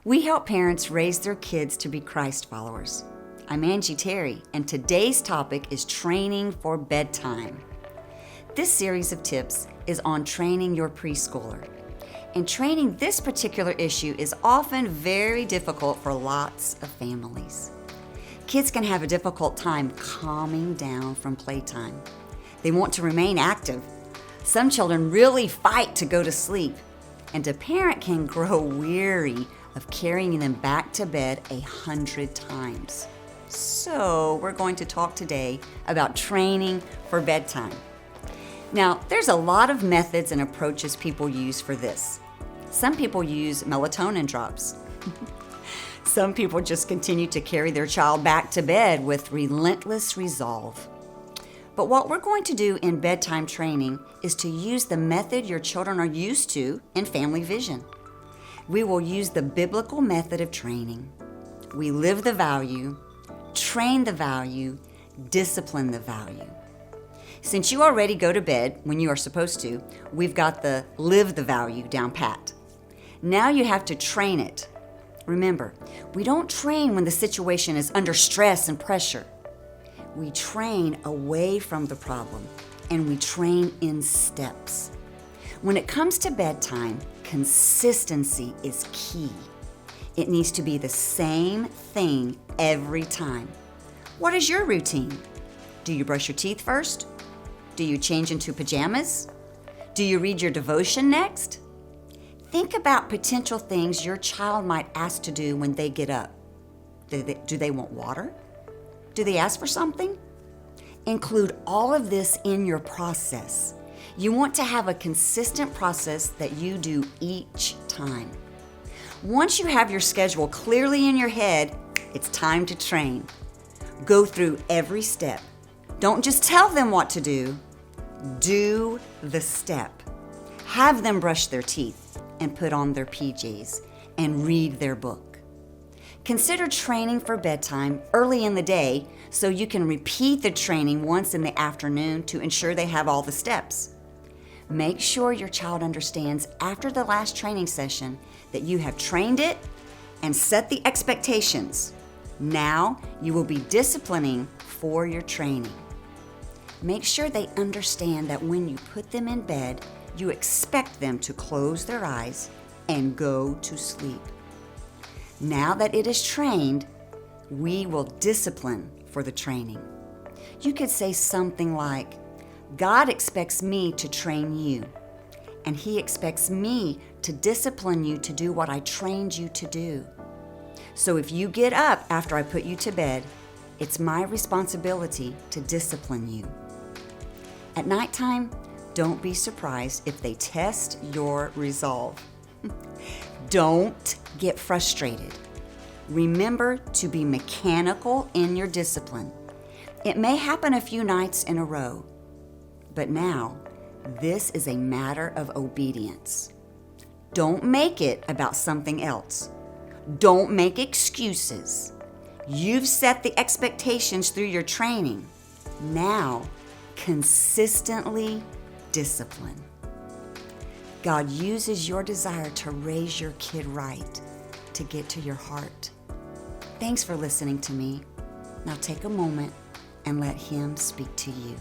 We help parents raise their kids to be Christ followers. I'm Angie Terry, and today's topic is training for bedtime. This series of tips is on training your preschooler. And training this particular issue is often very difficult for lots of families. Kids can have a difficult time calming down from playtime. They want to remain active. Some children really fight to go to sleep, and a parent can grow weary of carrying them back to bed 100 times. So we're going to talk today about training for bedtime. Now, there's a lot of methods and approaches people use for this. Some people use melatonin drops. Some people just continue to carry their child back to bed with relentless resolve. But what we're going to do in bedtime training is to use the method your children are used to in Family Vision. We will use the biblical method of training. We live the value, train the value, discipline the value. Since you already go to bed when you are supposed to, we've got the live the value down pat. Now you have to train it. Remember, we don't train when the situation is under stress and pressure. We train away from the problem, and we train in steps. When it comes to bedtime, consistency is key. It needs to be the same thing every time. What is your routine? Do you brush your teeth first? Do you change into pajamas? Do you read your devotion next? Think about potential things your child might ask to do when they get up. Do they want water? Do they ask for something? Include all of this in your process. You want to have a consistent process that you do each time. Once you have your schedule clearly in your head, it's time to train. Go through every step. Don't just tell them what to do. Do the step. Have them brush their teeth and put on their PJs and read their book. Consider training for bedtime early in the day so you can repeat the training once in the afternoon to ensure they have all the steps. Make sure your child understands after the last training session that you have trained it and set the expectations. Now you will be disciplining for your training. Make sure they understand that when you put them in bed, you expect them to close their eyes and go to sleep. Now that it is trained, we will discipline for the training. You could say something like, God expects me to train you, and He expects me to discipline you to do what I trained you to do. So if you get up after I put you to bed, it's my responsibility to discipline you. At nighttime, don't be surprised if they test your resolve. Don't get frustrated. Remember to be mechanical in your discipline. It may happen a few nights in a row, but now this is a matter of obedience. Don't make it about something else. Don't make excuses. You've set the expectations through your training. Now, consistently discipline. God uses your desire to raise your kid right to get to your heart. Thanks for listening to me. Now take a moment and let Him speak to you.